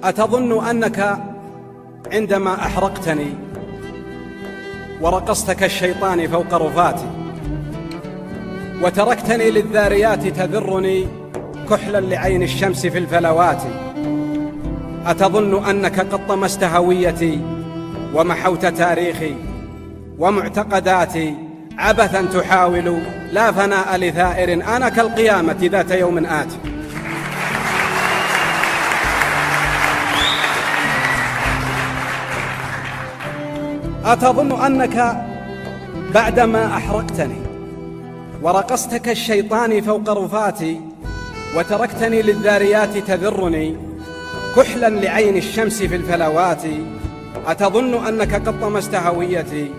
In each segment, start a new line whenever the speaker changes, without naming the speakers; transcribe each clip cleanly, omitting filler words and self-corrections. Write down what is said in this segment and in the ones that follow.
أتظن أنك عندما أحرقتني ورقصت كالشيطان فوق رفاتي وتركتني للذاريات تذرني كحلا لعين الشمس في الفلوات، أتظن أنك قد طمست هويتي ومحوت تاريخي ومعتقداتي عبثا تحاول لا فناء لثائر أنا كالقيامة ذات يوم آتي. أتظن أنك بعدما أحرقتني ورقصت كالشيطان فوق رفاتي وتركتني للذاريات تذرني كحلا لعين الشمس في الفلوات، أتظن أنك قد طمست هويتي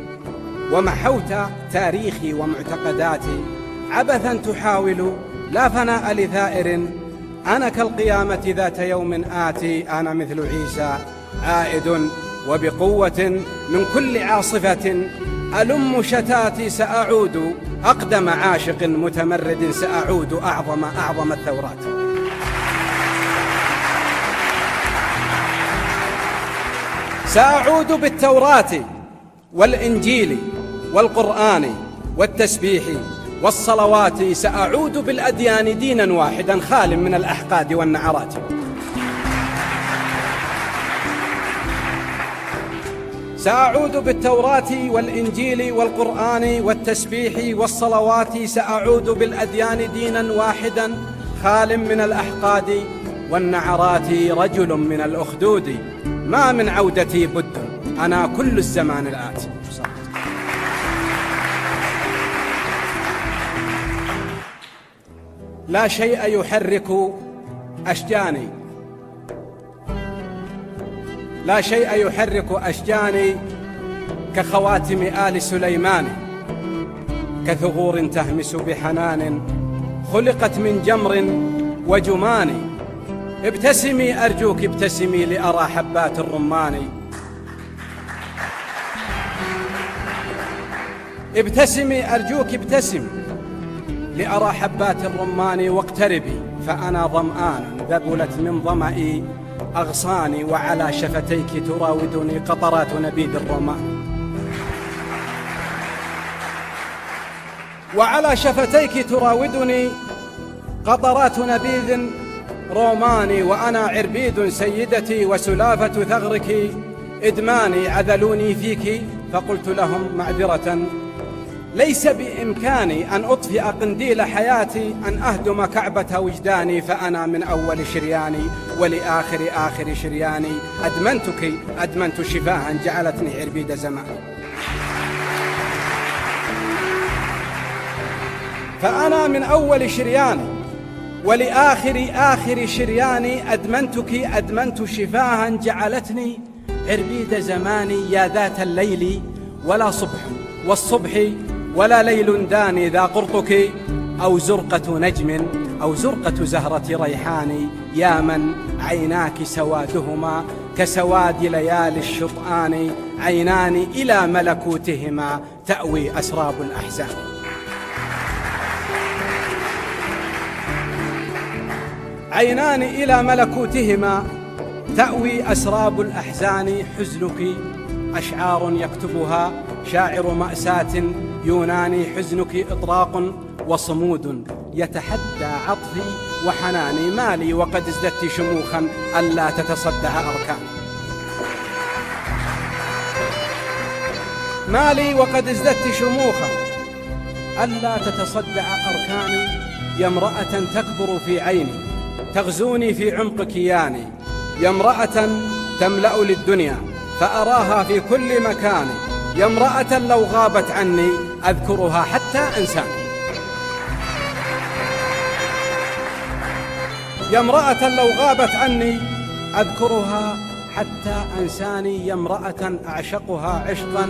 ومحوت تاريخي ومعتقداتي عبثا تحاول لا فناء لثائر أنا كالقيامة ذات يوم آتي. أنا مثل عيسى عائد وبقوة من كل عاصفة ألم شتاتي، سأعود أقدم عاشق متمرد، سأعود أعظم الثورات. سأعود بالتوراة والإنجيل والقرآن والتسبيح والصلوات، سأعود بالأديان دينا واحدا خال من الأحقاد والنعرات. سأعود بالتوراة والإنجيل والقرآن والتسبيح والصلوات، سأعود بالأديان دينا واحدا خال من الأحقاد والنعرات. رجل من الأخدود ما من عودتي بد، أنا كل الزمان الآتي. لا شيء يحرك أشجاني، لا شيء يحرك أشجاني كخواتم آل سليمان، كثغور تهمس بحنان خلقت من جمر وجمان. ابتسمي أرجوك ابتسمي لأرى حبات الرمان، ابتسمي أرجوك ابتسمي لأرى حبات الرمان. واقتربي فأنا ظمآن ذبلت من ظمئي أغصاني، وعلى شفتيك تراودني قطرات نبيذ الرمان. وعلى شفتيك تراودني قطرات نبيذ روماني، وأنا عربيد سيدتي وسلافة ثغرك إدماني. عذلوني فيك فقلت لهم معذرة، ليس بإمكاني أن أطفئ قنديل حياتي، أن أهدم كعبة وجداني، فأنا من أول شرياني ولآخر آخر شرياني. أدمنتك أدمنت شفاها جعلتني عربيد زمان، فأنا من أول شرياني ولآخر آخر شرياني. أدمنتك أدمنت شفاها جعلتني عربيد زماني. يا ذات الليل ولا صبح، والصبح ولا ليل داني، ذا قرطك أو زرقة نجم أو زرقة زهرة ريحان. يا من عيناك سوادهما كسواد ليالي الشطآن، عينان إلى ملكوتهما تأوي أسراب الأحزان. عينان إلى ملكوتهما تأوي أسراب الأحزان. حزنك أشعار يكتبها شاعر مأساة يوناني، حزنك إطراق وصمود يتحدى عطفي وحناني. مالي وقد ازددت شموخا ألا تتصدع أركاني، مالي وقد ازددت شموخا ألا تتصدع أركاني. يا امرأة تكبر في عيني تغزوني في عمق كياني، يا امرأة تملأ للدنيا فأراها في كل مكان. يا امرأة لو غابت عني أذكرها حتى أنساني، يا امرأة لو غابت عني أذكرها حتى أنساني. يا امرأة أعشقها عشقا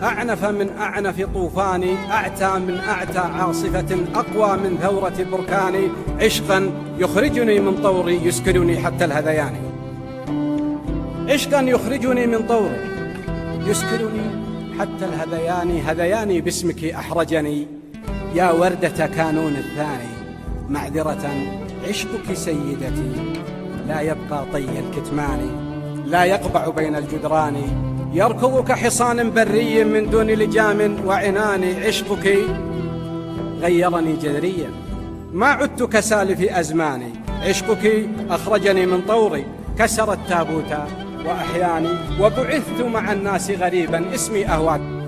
أعنف من أعنف طوفان، أعتى من أعتى عاصفة أقوى من ثورة بركان. عشقا يخرجني من طوري يسكنني حتى الهذيان، عشقا يخرجني من طوري يسكنني حتى الهذيان. هذياني باسمك أحرجني يا وردة كانون الثاني، معذرة عشقك سيدتي لا يبقى طي الكتمان، لا يقبع بين الجدران، يركض كحصان بري من دون لجام وعنان. عشقك غيرني جذريا، ما عدت كسالف أزماني. عشقك أخرجني من طوري، كسر التابوت وأحياني، وبعثت مع الناس غريبا اسمي أهواك.